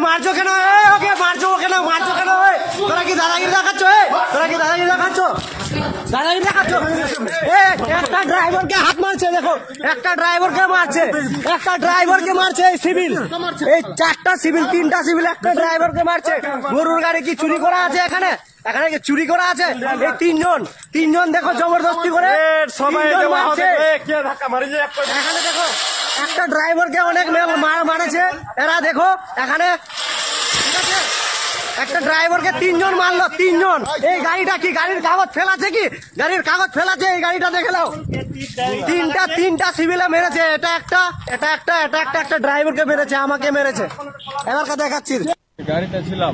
মারছো কেন? ওকে মারছো কেন? মারছো কেন? তোরা কি দাদাগিরি দেখাচ্ছ? তোরা কি দাদাগিরি দেখাচ্ছ? দাদাগিরি দেখাচ্ছ? একটা ড্রাইভারকে হাত মারছে, দেখো একটা ড্রাইভারকে মারছে, একটা ড্রাইভারকে মারছে এই সিভিল, এই 4টা সিভিল, 3টা সিভিল একটা ড্রাইভারকে মারছে। গরুর গাড়ি কি চুরি করা আছে এখানে? এখানে কি চুরি করা আছে? এই তিনজন দেখো জবরদস্তি করে সবাই মারছে। এখানে দেখো একটা ড্রাইভারকে অনেক মারেছে এরা, দেখো এখানে একটা ড্রাইভারকে 3জন মারলো, 3জন। এই গাড়িটা কি গাড়ির কাগজ ফেলাছে? কি গাড়ির কাগজ ফেলাছে? এই গাড়িটা দেখে নাও, তিনটা সিভিলে মেরেছে। এটা একটা ড্রাইভারকে মেরেছে, আমাকে মেরেছে। এবার কথা দেখাচ্ছি। গাড়িতে ছিলাম,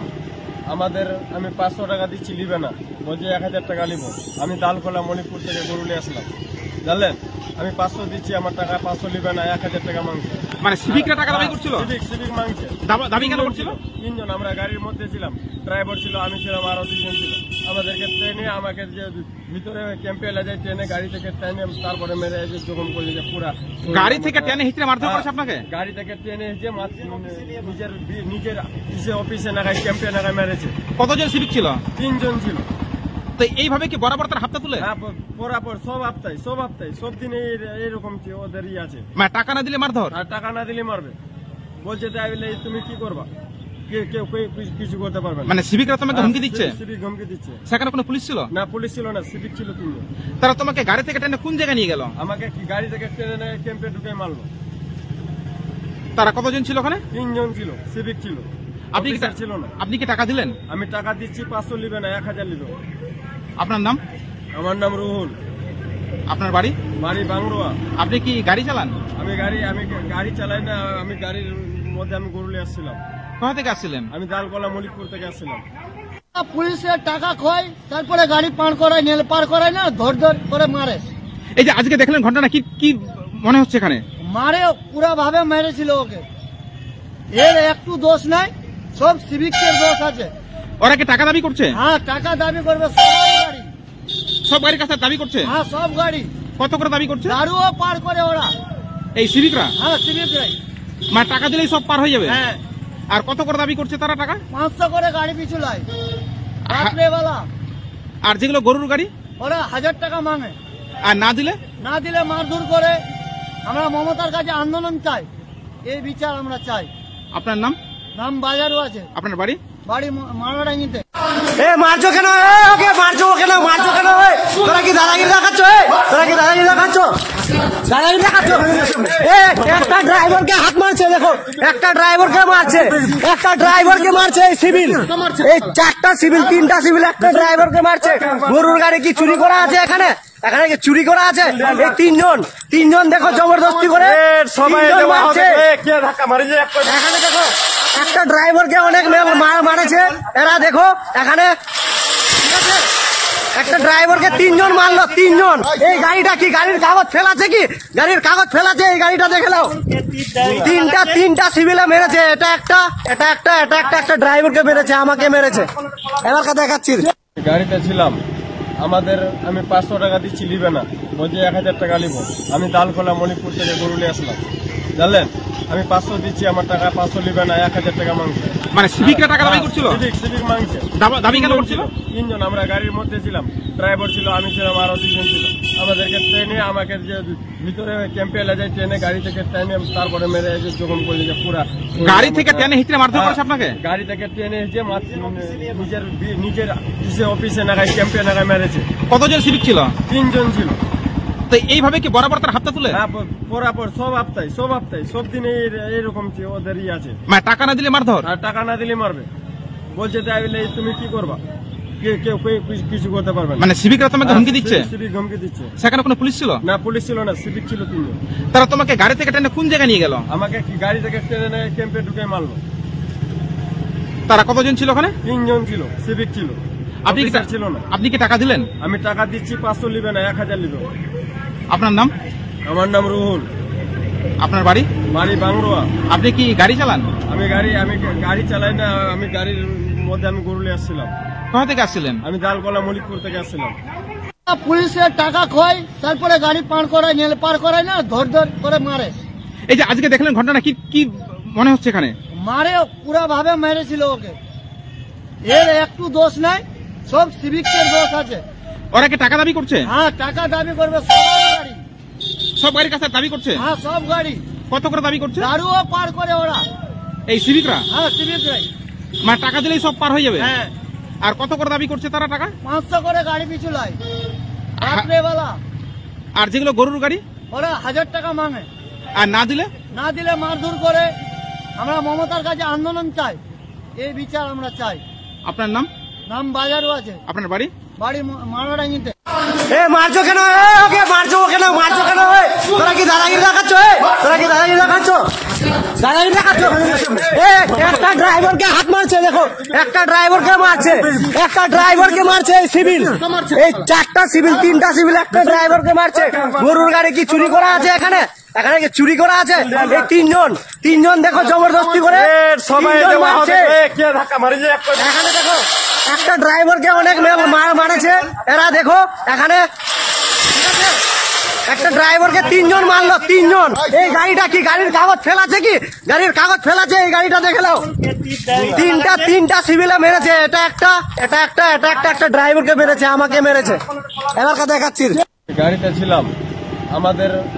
আমি 500 টাকা দিচ্ছি, নিবে না, বলছে 1000 টাকা নিব। আমি দালকোলা মণিপুর থেকে গরু নিয়ে আসলাম, জানলেন। আমি 500 দিচ্ছি, আমার টাকা 500 নিবে না, 1000 টাকা মাংছে। মানে সিভিকরা টাকা দাবি করছিল? সিভিক মাংছে। দাবি কেন করছিল? 3জন, আমরা গাড়ির মধ্যে ছিলাম, ড্রাইভার ছিল, আমি ছিলাম, আরো 2জন ছিল। আমাদেরকে ট্রেনে, আমাকে যে ভিতরে ক্যাম্পে এলে যায় ট্রেনে, গাড়ি থেকে ট্রেনে, তারপরে মেরে জখম করলে যে পুরা গাড়ি থেকে ট্রেনে হিচড়ে মারধর করেছে আপনাকে? গাড়ি থেকে ট্রেনে যে নিজের অফিসে নাগায়, ক্যাম্পে নাগায় মেরেছে। কতজন সিভিক ছিল? 3জন ছিল। তো এইভাবে কি বরাবর তার হাতটা তুলে? বরাবর সব হপ্তায় সব দিনে এইরকম ওদের আছে। মানে টাকা না দিলে মারধর? আর টাকা না দিলে মারবে, বলছে তুমি কি করবা, কেউ কিছু করতে পারবে না। মানে সিভিকরা তোমাকে হুমকি দিচ্ছে? সিভিক হুমকি দিচ্ছে। সেখানে কোনো পুলিশ ছিল না? পুলিশ ছিল না, সিভিক ছিল 3জন। তারা তোমাকে গাড়ি থেকে টেনে কোন জায়গায় নিয়ে গেল? আমাকে গাড়ি থেকে টেনে ক্যাম্পে ঢুকে মারলো। তারা কতজন ছিল ওখানে? 3জন ছিল, সিভিক ছিল। আপনি কি ছিল না? আপনি কি টাকা দিলেন? আমি টাকা দিচ্ছি, 500 নিবে না, 1000 নিবে। আপনার নাম? আমার নাম রুহুল। আপনার বাড়ি? বাড়ি বাংরোয়া। আপনি কি গাড়ি চালান? আমি গাড়ি চালাই না, আমি গাড়ির মধ্যে আমি গরু নিয়ে আসছিলাম। কোথা থেকে আসছিলেন? আমি দালকোলা মণিপুর থেকে আসছিলাম। পুলিশের টাকা খোয়, তারপরে গাড়ি পার করায় না, ধর করে মারে। এই যে আজকে দেখলেন ঘটনা, কি মনে হচ্ছে এখানে? মারে পুরা ভাবে মেরেছিল ওকে, এর একটু দোষ নাই, সব সিভিকের দোষ আছে। ওরা কি টাকা দাবি করছে? হ্যাঁ, টাকা দাবি করবে, সবাই গাড়ি, সব গাড়ির কাছে দাবি করছে? হ্যাঁ, সব গাড়ি। কত করে দাবি করছে? দারুও পার করে ওরা, এই সিভিকরা? হ্যাঁ, সিভিকরাই। মানে টাকা দিলেই সব পার হয়ে যাবে? হ্যাঁ। আর কত করে দাবি করছে তারা টাকা? 500 করে গাড়ি পিছু লাই রাত্রেবেলা। আর যেগুলো গরুর গাড়ি, ওরা 1000 টাকা মাঙে। আর না দিলে মারধর করে। আমরা মমতার কাছে আন্দোলন চাই, এই বিচার আমরা চাই। আপনার নাম? নাম বাজারও আছে। আপনার বাড়ি? বাড়ি মারোয়াড়াঙ্গিতে। মারছো কেন? ওকে মারছো কেন? মারছো কেন? তোরা কি দাদাগিরি দেখাচ্ছ? তোরা কি দাদাগিরি দেখাচ্ছ? দাদাগিরি দেখাচ্ছ? একটা ড্রাইভারকে হাত মারছে, দেখো একটা ড্রাইভারকে মারছে, একটা ড্রাইভারকে মারছে এই সিভিল, এই 4টা সিভিল, 3টা সিভিল একটা ড্রাইভারকে মারছে। গরুর গাড়ি কি চুরি করা আছে এখানে? এখানে কি চুরি করা আছে? এই 3জন দেখো জবরদস্তি করে সবাই মারছে। এখানে দেখো একটা ড্রাইভারকে অনেক মারেছে এরা, দেখো এখানে একটা ড্রাইভারকে 3জন মারলো, 3জন। এই গাড়িটা কি গাড়ির কাগজ ফেলাছে? কি গাড়ির কাগজ ফেলাছে? এই গাড়িটা দেখে নাও, তিনটা সিভিলে মেরেছে। এটা একটা ড্রাইভারকে মেরেছে, আমাকে মেরেছে। এবার কথা দেখাচ্ছি। গাড়িতে ছিলাম, আমি 500 টাকা দিচ্ছি, নিবে না, বলছে 1000 টাকা নিব। আমি দালকোলা মণিপুর থেকে গরু নিয়ে আসলাম, জানলেন। আমি 500 দিচ্ছি, আমার টাকা 500 নিবে না, 1000 টাকা মাংছে। মানে সিভিকরা টাকা দাবি করছিল? সিভিক মাংছে। দাবি কেন করছিল? 3জন, আমরা গাড়ির মধ্যে ছিলাম, ড্রাইভার ছিল, আমি ছিলাম, আরো 2জন ছিল। আমাদেরকে ট্রেনে, আমাকে যে ভিতরে ক্যাম্পে এলে যায় ট্রেনে, গাড়ি থেকে ট্রেনে, তারপরে মেরে জখম করলে যে পুরা গাড়ি থেকে ট্রেনে হিচড়ে মারধর করেছে আপনাকে? গাড়ি থেকে ট্রেনে যে নিজের অফিসে নাগায়, ক্যাম্পে নাগায় মেরেছে। কতজন সিভিক ছিল? 3জন ছিল। তো এইভাবে কি বরাবর তার হাতটা তুলে? বরাবর সব হপ্তায় সব দিনে এইরকম ওদের আছে। মানে টাকা না দিলে মারধর? আর টাকা না দিলে মারবে, বলছে তুমি কি করবা, কেউ কিছু করতে পারবে না। মানে সিভিকরা তোমাকে হুমকি দিচ্ছে? সিভিক হুমকি দিচ্ছে। সেখানে কোনো পুলিশ ছিল? না? পুলিশ ছিল না, সিভিক ছিল 3জন। তারা তোমাকে গাড়ি থেকে টেনে কোন জায়গায় নিয়ে গেল? আমাকে গাড়ি থেকে টেনে ক্যাম্পে ঢুকে মারলো। তারা কতজন ছিল ওখানে? 3জন ছিল, সিভিক ছিল। আপনি ছিল না? আপনি কি টাকা দিলেন? আমি টাকা দিচ্ছি, 500 নিবে না, 1000 নিবে। আপনার নাম? আমার নাম রুহুল। আপনার বাড়ি? বাড়ি বাংরোয়া। আপনি কি গাড়ি চালান? আমি গাড়ি চালাই না, আমি গাড়ির মধ্যে আমি গরু নিয়ে আসছিলাম। কোথা থেকে আসছিলেন? আমি দালকোলা মণিপুর থেকে আসছিলাম। পুলিশের টাকা খোয়, তারপরে গাড়ি পার করায় না, ধর করে মারে। এই যে আজকে দেখলেন ঘটনা, কি মনে হচ্ছে এখানে? মারে পুরা ভাবে মেরেছিল ওকে। এর একটু দোষ নাই, সব সিভিকের দোষ আছে। ওরা কি টাকা দাবি করছে? হ্যাঁ, টাকা দাবি করবে সবার গাড়ি। সব গাড়ির কাছে দাবি করছে? হ্যাঁ, সব গাড়ি। কত করে দাবি করছে? দারুও পার করে ওরা। এই সিভিকরা? হ্যাঁ, সিভিকরাই। মানে টাকা দিলেই সব পার হয়ে যাবে? হ্যাঁ। আর কত করে দাবি করছে তারা টাকা? 500 করে গাড়ি পিছু লাই রাত্রেবেলা। আর যেগুলো গরুর গাড়ি ওরা 1000 টাকা মাঙে। আর না দিলে? না দিলে মারধর করে। আমরা মমতার কাছে আন্দোলন চাই, এই বিচার আমরা চাই। আপনার নাম? নাম বাজারও আছে। আপনার বাড়ি? বাড়ি মারাডাঙ্গিতে। এ মারছো কেন? ওকে মারছো কেন? মারছো কেন? তোরা কি দাদাগিরি দেখাচ্ছ? তোরা কি দাদাগিরি দেখাচ্ছ? দাদাগিরি দেখাচ্ছ? একটা ড্রাইভারকে হাত মারছে, দেখো একটা ড্রাইভারকে মারছে, একটা ড্রাইভারকে মারছে এই সিভিল, এই 4টা সিভিল, 3টা সিভিল একটা ড্রাইভারকে মারছে। গরুর গাড়ি কি চুরি করা আছে এখানে? এখানে কি চুরি করা আছে? এই তিনজন দেখো জবরদস্তি করে সবাই তিনজন মারছে। এখানে দেখো একটা ড্রাইভারকে অনেক মারেছে এরা, দেখো এখানে একটা ড্রাইভারকে 3জন মারলো, 3জন। এই গাড়িটা কি গাড়ির কাগজ ফেলাছে? কি গাড়ির কাগজ ফেলাছে? এই গাড়িটা দেখে নাও। তিনটা সিভিলে মেরেছে। একটা ড্রাইভারকে মেরেছে, আমাকে মেরেছে। এবার কথা দেখাচ্ছি। গাড়িতে ছিলাম,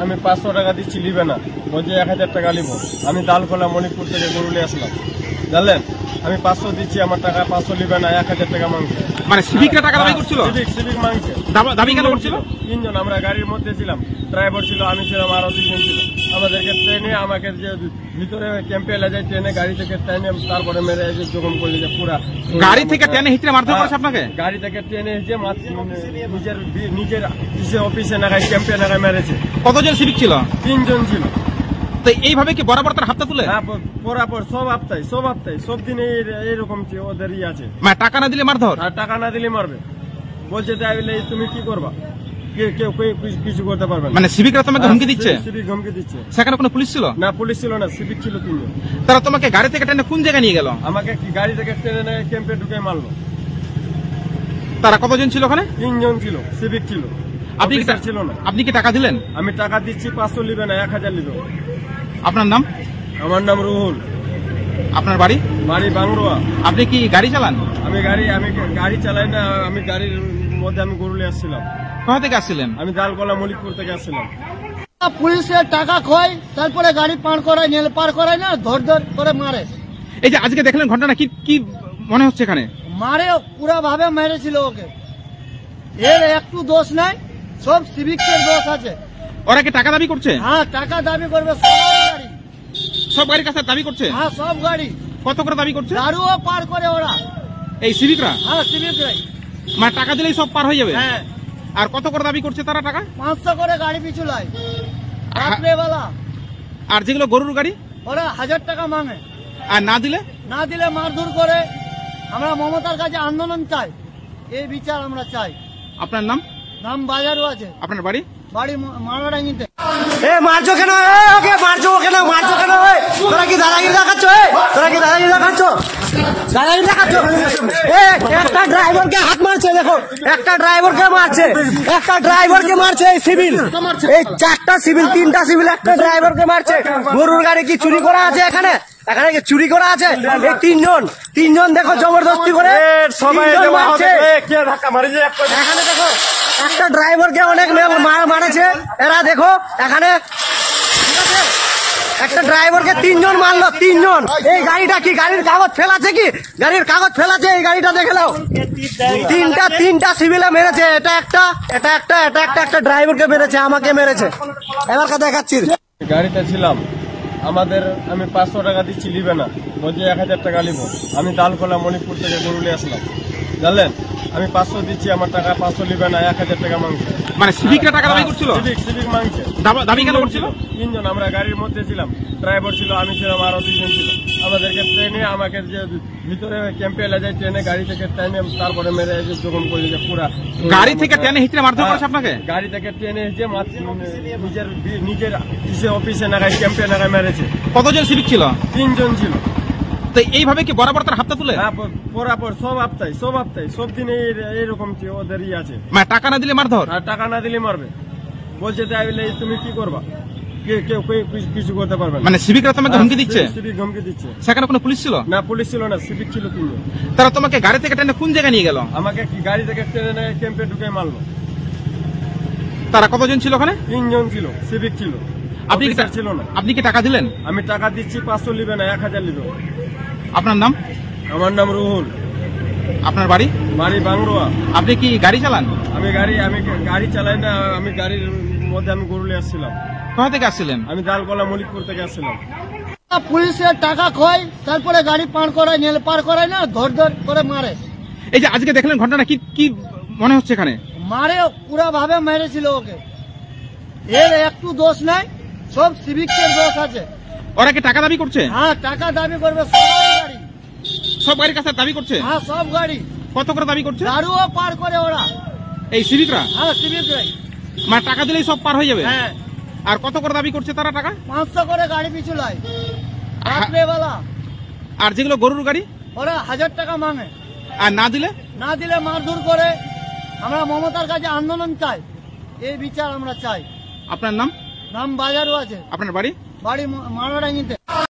আমি 500 টাকা দিচ্ছি, নিবে না, বলছে 1000 টাকা নিব। আমি দালকোলা মণিপুর থেকে গরুলে আসলাম, জানলেন। আমি 500 দিচ্ছি, আমার টাকা 500 নিবে না, 1000 টাকা মাংছে। মানে সিভিকরা টাকা দাবি করছিল? সিভিক মাংছে। দাবি কেন করছিল? 3জন, আমরা গাড়ির মধ্যে ছিলাম, ড্রাইভার ছিল, আমি ছিলাম, আরো 2জন ছিল। আমাদেরকে ট্রেনে, আমাকে যে ভিতরে ক্যাম্পে এলে যায়, ট্রেনে গাড়ি থেকে ট্রেনে তারপরে মেরে জখম করলে যে পুরা। গাড়ি থেকে ট্রেনে হিচড়ে মারধর করেছে আপনাকে? গাড়ি থেকে ট্রেনে এসে নিজের অফিসে নাগায়, ক্যাম্পে নাগায় মেরেছে। কতজন সিভিক ছিল? 3জন ছিল। তো এইভাবে কি বরাবর তার হাতটা তুলে? হ্যাঁ, পরাপর সব আপতাই, সব দিনে এইরকম ওদের আছে। মানে টাকা না দিলে মারধর? আর টাকা না দিলে মারবে, বলছে তাইলে তুমি কি করবা, কেউ কিছু করতে পারবে না। মানে সিভিকরা তোমাকে হুমকি দিচ্ছে? সিভিক হুমকি দিচ্ছে। সেখানে কোনো পুলিশ ছিল না? পুলিশ ছিল না, সিভিক ছিল 3জন। তারা তোমাকে গাড়ি থেকে টেনে কোন জায়গায় নিয়ে গেল? আমাকে গাড়ি থেকে ট্রেনে ক্যাম্পে ঢুকে মারলো। তারা কতজন ছিল ওখানে? 3জন ছিল, সিভিক ছিল, আপনি কি ছিল না। আপনি কি টাকা দিলেন? আমি টাকা দিচ্ছি, 500 নিবে না, 1000 নিবে। আপনার নাম? আমার নাম রুহুল। আপনার বাড়ি? বাড়ি বাংরোয়া। আপনি কি গাড়ি চালান? আমি গাড়ি চালাই না, আমি গাড়ির মধ্যে আমি গরুলে আসছিলাম। কোথা থেকে আসছিলেন? আমি দালকোলা মলিকপুর থেকে আসছিলাম। পুলিশের টাকা খোয়, তারপরে গাড়ি পার করায়, নেল পার করায় না, ধর করে মারে। এই যে আজকে দেখলেন ঘটনা, কি মনে হচ্ছে এখানে? মারে পুরা ভাবে মেরেছিল ওকে। এর একটু দোষ নাই, সব সিভিকের দোষ আছে। ওরা কি টাকা দাবি করছে? হ্যাঁ, টাকা দাবি করবে সবার গাড়ি। সব গাড়ির কাছে দাবি করছে? হ্যাঁ, সব গাড়ি। কত করে দাবি করছে? দারুও পার করে ওরা। এই সিভিকরা? হ্যাঁ, সিভিকরাই। মানে টাকা দিলেই সব পার হয়ে যাবে? হ্যাঁ। আর কত করে দাবি করছে তারা টাকা? 500 করে গাড়ি পিছু লাই রাত্রেবেলা। আর যেগুলো গরুর গাড়ি ওরা 1000 টাকা মাঙে। আর না দিলে? না দিলে মারধর করে। আমরা মমতার কাছে আন্দোলন চাই, এই বিচার আমরা চাই। আপনার নাম? নাম বাজারও আছে। আপনার বাড়ি? বাড়ি মারাডাঙ্গিতে। এ মারছো কেন? ওকে মারছো কেন? মারছো কেন? তোরা কি দাদাগিরি দেখাচ্ছ? তোরা কি দাদাগিরি দেখাচ্ছ? দাদাগিরি দেখাচ্ছ? একটা ড্রাইভারকে হাত মারছে, দেখো একটা ড্রাইভারকে মারছে, একটা ড্রাইভারকে মারছে এই সিভিল, এই 4টা সিভিল, 3টা সিভিল একটা ড্রাইভারকে মারছে। গরুর গাড়ি কি চুরি করা আছে এখানে? এখানে কি চুরি করা আছে? এই 3জন দেখো জবরদস্তি করে সবাই মারছে। এখানে এখানে দেখো একটা ড্রাইভারকে অনেক মারেছে এরা, দেখো এখানে একটা ড্রাইভারকে 3জন মারলো, 3জন। এই গাড়িটা কি গাড়ির কাগজ ফেলাছে? কি গাড়ির কাগজ ফেলাছে? এই গাড়িটা দেখে নাও। তিনটা সিভিলে মেরেছে। একটা ড্রাইভারকে মেরেছে, আমাকে মেরেছে। এবার কথা দেখাচ্ছি। গাড়িতে ছিলাম, আমি 500 টাকা দিচ্ছি, নিবে না, বলছে 1000 টাকা নিব। আমি দালকোলা মণিপুর থেকে গরুলে আসলাম, জানলেন। আমি 500 দিচ্ছি, আমার টাকা 500 নিবে না, 1000 টাকা মাংছে। মানে সিভিকরা টাকা দাবি করছিল? সিভিক মাংছে। দাবি কেন করছিল? 3জন, আমরা গাড়ির মধ্যে ছিলাম, ড্রাইভার ছিল, আমি ছিলাম, আরো 2জন ছিল। আমাদেরকে ট্রেনে, আমাকে যে ভিতরে ক্যাম্পে এলে যায়, ট্রেনে গাড়ি থেকে ট্রেনে তারপরে মেরে জখম করলে যে পুরা। গাড়ি থেকে ট্রেনে হিচড়ে মারধর করেছে আপনাকে? গাড়ি থেকে ট্রেনে এসে নিজের অফিসে নাগায়, ক্যাম্পে নাগায় মেরেছে। কতজন সিভিক ছিল? 3জন ছিল। তো এইভাবে কি বরাবর তার হাতটা তুলে? হ্যাঁ, পরাপর সব আপতাই, সব দিনে এইরকম ওদের আছে। মানে টাকা না দিলে মারধর? আর টাকা না দিলে মারবে, বলছে তাইলে তুমি কি করবা, কেউ কিছু করতে পারবে না। মানে সিভিকরা তোমাকে হুমকি দিচ্ছে? সিভিক হুমকি দিচ্ছে। সেখানে কোনো পুলিশ ছিল না, পুলিশ ছিল না, সিভিক ছিল 3 জন। তারা তোমাকে গাড়ি থেকে টেনে কোন জায়গায় নিয়ে গেল? আমাকে কি গাড়ি থেকে টেনে ক্যাম্পে ঢুকে মারলো। তারা কতজন ছিল ওখানে? 3 জন ছিল, সিভিক ছিল, আপনি কি অফিসার ছিল না। আপনি কি টাকা দিলেন? আমি টাকা দিচ্ছি, 500 নিবে না, 1000 নিবে। আপনার নাম? আমার নাম রুহুল, আপনার বাড়ি? বাড়ি বাংরোয়া। আপনি কি গাড়ি চালান? আমি গাড়ি চালাই না, আমি গাড়ির মধ্যে আমি গরুলে আসছিলাম। কোথা থেকে আসছিলেন? আমি দালকলা মলিকপুর থেকে আসছিলাম। পুলিশের টাকা খোয়, তারপরে গাড়ি পার করায়, নেল পার করায় না, ধর করে মারে। এই যে আজকে দেখলেন ঘটনা, কি কি মনে হচ্ছে এখানে? মারে পুরা ভাবে মেরেছিল ওকে। এর একটু দোষ নাই, সব সিভিকের দোষ আছে। ওরা কি টাকা দাবি করছে? হ্যাঁ, টাকা দাবি করবে সবাই গাড়ি। সব গাড়ির কাছে দাবি করছে? হ্যাঁ, সব গাড়ি। কত করে দাবি করছে? দারুও পার করে ওরা। এই সিভিকরা? হ্যাঁ, সিভিকরাই। মানে টাকা দিলেই সব পার হয়ে যাবে? হ্যাঁ, আর কত করে দাবি করছে তারা টাকা? 500 করে গাড়ি পিছু লাই রাত্রেবেলা। আর যেগুলো গরুর গাড়ি? ওরা 1000 টাকা মাঙে। আর না দিলে? না দিলে মারধর করে। আমরা মমতার কাছে আন্দোলন চাই, এই বিচার আমরা চাই। আপনার নাম? নাম বাজারও আছে, আপনার বাড়ি? বাড়ি মারাডাঙ্গিতে।